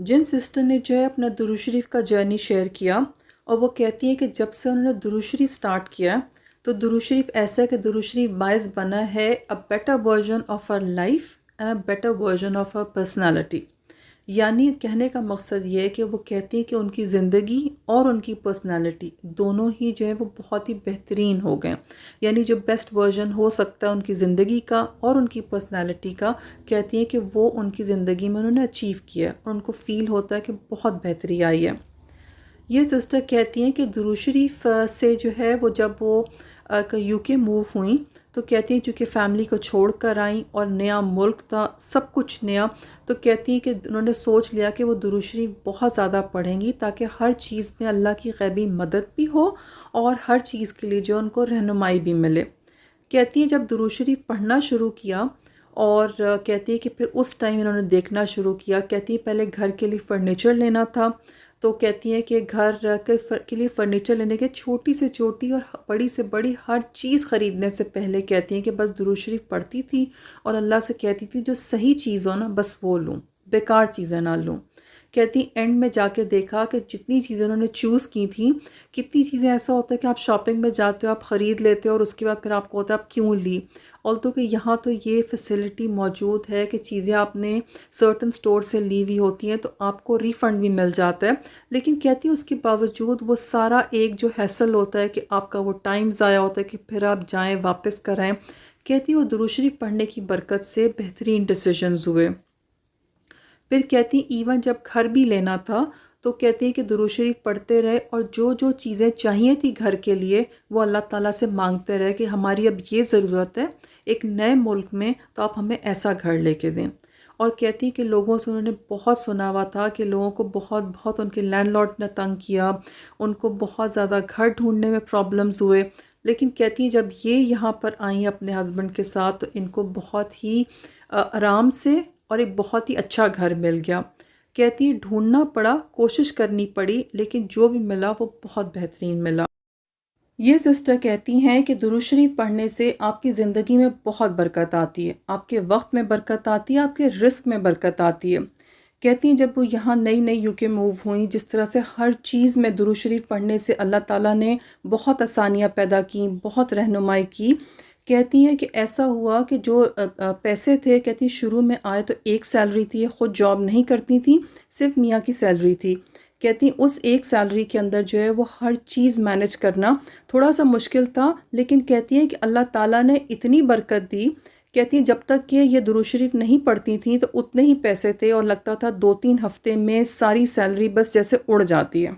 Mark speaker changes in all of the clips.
Speaker 1: جن سسٹر نے جو ہے اپنا درود شریف کا جرنی شیئر کیا، اور وہ کہتی ہیں کہ جب سے انہوں نے درود شریف سٹارٹ کیا تو درود شریف ایسا ہے کہ درود شریف باعث بنا ہے a better version of her life and a better version of her personality. یعنی کہنے کا مقصد یہ ہے کہ وہ کہتی ہیں کہ ان کی زندگی اور ان کی پرسنالٹی دونوں ہی جو ہے وہ بہت ہی بہترین ہو گئے. یعنی جو بیسٹ ورژن ہو سکتا ہے ان کی زندگی کا اور ان کی پرسنالٹی کا، کہتی ہیں کہ وہ ان کی زندگی میں انہوں نے اچیو کیا ہے اور ان کو فیل ہوتا ہے کہ بہت بہتری آئی ہے. یہ سسٹر کہتی ہیں کہ درود شریف سے جو ہے وہ جب وہ یو کے موو ہوئیں تو کہتی ہیں چونکہ فیملی کو چھوڑ کر آئیں اور نیا ملک تھا، سب کچھ نیا، تو کہتی ہیں کہ انہوں نے سوچ لیا کہ وہ درود شریف بہت زیادہ پڑھیں گی تاکہ ہر چیز میں اللہ کی غیبی مدد بھی ہو اور ہر چیز کے لیے جو ان کو رہنمائی بھی ملے. کہتی ہیں جب درود شریف پڑھنا شروع کیا اور کہتی ہے کہ پھر اس ٹائم انہوں نے دیکھنا شروع کیا. کہتی ہے پہلے گھر کے لیے فرنیچر لینا تھا، تو کہتی ہیں کہ گھر کے لیے فرنیچر لینے کے چھوٹی سے چھوٹی اور بڑی سے بڑی ہر چیز خریدنے سے پہلے کہتی ہیں کہ بس درود شریف پڑھتی تھی اور اللہ سے کہتی تھی جو صحیح چیز ہو نا بس وہ لوں، بیکار چیزیں نہ لوں. کہتی اینڈ میں جا کے دیکھا کہ جتنی چیزیں انہوں نے چوز کی تھیں، کتنی چیزیں ایسا ہوتا ہے کہ آپ شاپنگ میں جاتے ہو، آپ خرید لیتے ہو اور اس کے بعد پھر آپ کو ہوتا ہے آپ کیوں لی. اور تو کہ یہاں تو یہ فیسلٹی موجود ہے کہ چیزیں آپ نے سرٹن سٹور سے لی ہوئی ہوتی ہیں تو آپ کو ریفنڈ بھی مل جاتا ہے. لیکن کہتی ہیں اس کے باوجود وہ سارا ایک جو ہیسل ہوتا ہے کہ آپ کا وہ ٹائم ضائع ہوتا ہے کہ پھر آپ جائیں واپس کرائیں. کہتی وہ درود شریف پڑھنے کی برکت سے بہترین ڈیسیژنز ہوئے. پھر کہتی ایون جب گھر بھی لینا تھا تو کہتی ہیں کہ درود شریف پڑھتے رہے اور جو جو چیزیں چاہیے تھی گھر کے لیے وہ اللہ تعالیٰ سے مانگتے رہے کہ ہماری اب یہ ضرورت ہے ایک نئے ملک میں، تو آپ ہمیں ایسا گھر لے کے دیں. اور کہتی ہیں کہ لوگوں سے انہوں نے بہت سنا ہوا تھا کہ لوگوں کو بہت بہت ان کے لینڈ لارڈ نے تنگ کیا، ان کو بہت زیادہ گھر ڈھونڈنے میں پرابلمز ہوئے. لیکن کہتی ہیں جب یہ یہاں پر آئیں اپنے ہسبینڈ کے ساتھ تو ان کو بہت ہی آرام سے اور ایک بہت ہی اچھا گھر مل گیا. کہتی ہیں ڈھونڈنا پڑا، کوشش کرنی پڑی، لیکن جو بھی ملا وہ بہت بہترین ملا. یہ سسٹر کہتی ہیں کہ درود شریف پڑھنے سے آپ کی زندگی میں بہت برکت آتی ہے، آپ کے وقت میں برکت آتی ہے، آپ کے رزق میں برکت آتی ہے. کہتی ہیں جب وہ یہاں نئی نئی یو کے موو ہوئیں، جس طرح سے ہر چیز میں درود شریف پڑھنے سے اللہ تعالیٰ نے بہت آسانیاں پیدا کیں، بہت رہنمائی کی. کہتی ہیں کہ ایسا ہوا کہ جو پیسے تھے، کہتی ہیں شروع میں آئے تو ایک سیلری تھی، خود جاب نہیں کرتی تھیں، صرف میاں کی سیلری تھی. کہتی ہیں اس ایک سیلری کے اندر جو ہے وہ ہر چیز مینج کرنا تھوڑا سا مشکل تھا، لیکن کہتی ہیں کہ اللہ تعالیٰ نے اتنی برکت دی. کہتی ہیں جب تک کہ یہ درود شریف نہیں پڑھتی تھیں تو اتنے ہی پیسے تھے اور لگتا تھا 2-3 ہفتے میں ساری سیلری بس جیسے اڑ جاتی ہے.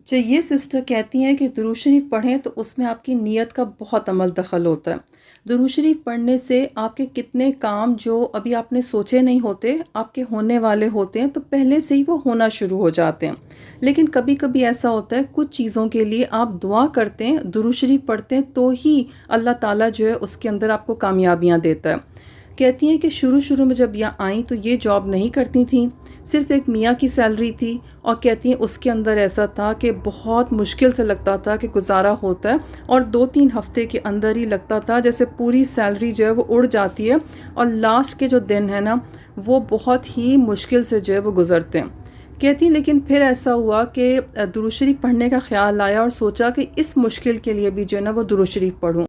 Speaker 1: اچھا، یہ سسٹر کہتی ہیں کہ درود شریف پڑھیں تو اس میں آپ کی نیت کا بہت عمل دخل ہوتا ہے. درود شریف پڑھنے سے آپ کے کتنے کام جو ابھی آپ نے سوچے نہیں ہوتے، آپ کے ہونے والے ہوتے ہیں تو پہلے سے ہی وہ ہونا شروع ہو جاتے ہیں. لیکن کبھی کبھی ایسا ہوتا ہے کچھ چیزوں کے لیے آپ دعا کرتے ہیں، درود شریف پڑھتے ہیں تو ہی اللہ تعالیٰ جو ہے اس کے اندر آپ کو کامیابیاں دیتا ہے. کہتی ہیں کہ شروع میں جب یہاں آئیں تو یہ جاب نہیں کرتی تھیں، صرف ایک میاں کی سیلری تھی، اور کہتی ہیں اس کے اندر ایسا تھا کہ بہت مشکل سے لگتا تھا کہ گزارا ہوتا ہے اور 2-3 ہفتے کے اندر ہی لگتا تھا جیسے پوری سیلری جو ہے وہ اڑ جاتی ہے اور لاسٹ کے جو دن ہے نا وہ بہت ہی مشکل سے جو ہے وہ گزرتے ہیں. کہتی ہیں لیکن پھر ایسا ہوا کہ درود شریف پڑھنے کا خیال آیا اور سوچا کہ اس مشکل کے لیے بھی جو ہے نا وہ درود شریف پڑھوں.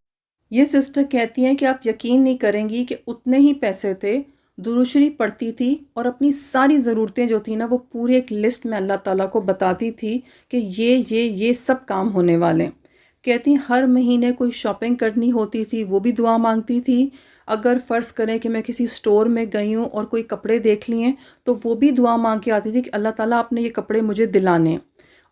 Speaker 1: یہ سسٹر کہتی ہیں کہ آپ یقین نہیں کریں گی کہ اتنے ہی پیسے تھے، درود شریف پڑھتی تھی اور اپنی ساری ضرورتیں جو تھیں نا وہ پوری ایک لسٹ میں اللہ تعالیٰ کو بتاتی تھی کہ یہ سب کام ہونے والے ہیں. کہتی ہیں ہر مہینے کوئی شاپنگ کرنی ہوتی تھی وہ بھی دعا مانگتی تھی. اگر فرض کریں کہ میں کسی سٹور میں گئی ہوں اور کوئی کپڑے دیکھ لیے تو وہ بھی دعا مانگ کے آتی تھی کہ اللہ تعالیٰ آپ نے یہ کپڑے مجھے دلانے.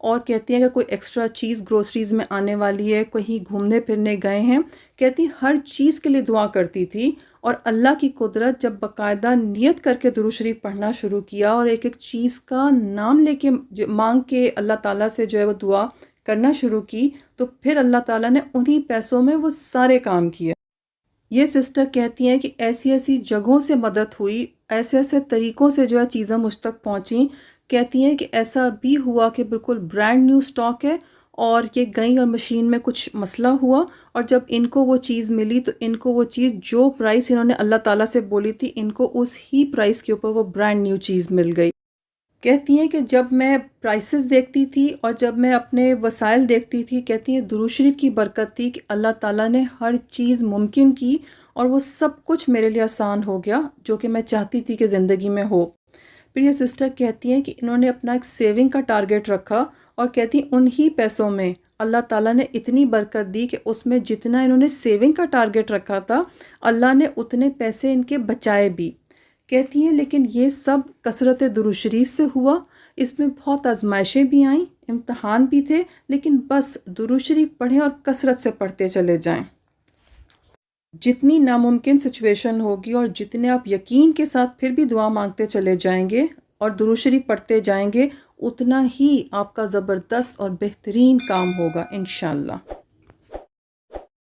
Speaker 1: اور کہتی ہیں کہ کوئی ایکسٹرا چیز گروسریز میں آنے والی ہے، کہیں گھومنے پھرنے گئے ہیں، کہتی ہر چیز کے لیے دعا کرتی تھی. اور اللہ کی قدرت جب باقاعدہ نیت کر کے درود شریف پڑھنا شروع کیا اور ایک ایک چیز کا نام لے کے مانگ کے اللہ تعالیٰ سے جو ہے وہ دعا کرنا شروع کی تو پھر اللہ تعالیٰ نے انہی پیسوں میں وہ سارے کام کیے. یہ سسٹر کہتی ہیں کہ ایسی ایسی جگہوں سے مدد ہوئی، ایسے ایسے طریقوں سے جو ہے چیزیں مجھ تک پہنچیں. کہتی ہیں کہ ایسا بھی ہوا کہ بالکل برانڈ نیو سٹاک ہے اور یہ گئیں اور مشین میں کچھ مسئلہ ہوا اور جب ان کو وہ چیز ملی تو ان کو وہ چیز جو پرائس انہوں نے اللہ تعالیٰ سے بولی تھی ان کو اس ہی پرائس کے اوپر وہ برانڈ نیو چیز مل گئی. کہتی ہیں کہ جب میں پرائسز دیکھتی تھی اور جب میں اپنے وسائل دیکھتی تھی، کہتی ہیں درود شریف کی برکت تھی کہ اللہ تعالیٰ نے ہر چیز ممکن کی اور وہ سب کچھ میرے لیے آسان ہو گیا جو کہ میں چاہتی تھی کہ زندگی میں ہو۔ پھر یہ سسٹر کہتی ہیں کہ انہوں نے اپنا ایک سیونگ کا ٹارگٹ رکھا اور کہتی ہیں انہی پیسوں میں اللہ تعالیٰ نے اتنی برکت دی کہ اس میں جتنا انہوں نے سیونگ کا ٹارگٹ رکھا تھا اللہ نے اتنے پیسے ان کے بچائے بھی۔ کہتی ہیں لیکن یہ سب کثرت درود شریف سے ہوا، اس میں بہت آزمائشیں بھی آئیں، امتحان بھی تھے، لیکن بس درود شریف پڑھیں اور کثرت سے پڑھتے چلے جائیں۔ جتنی ناممکن سچویشن ہوگی اور جتنے آپ یقین کے ساتھ پھر بھی دعا مانگتے چلے جائیں گے اور درود شریف پڑھتے جائیں گے، اتنا ہی آپ کا زبردست اور بہترین کام ہوگا انشاءاللہ۔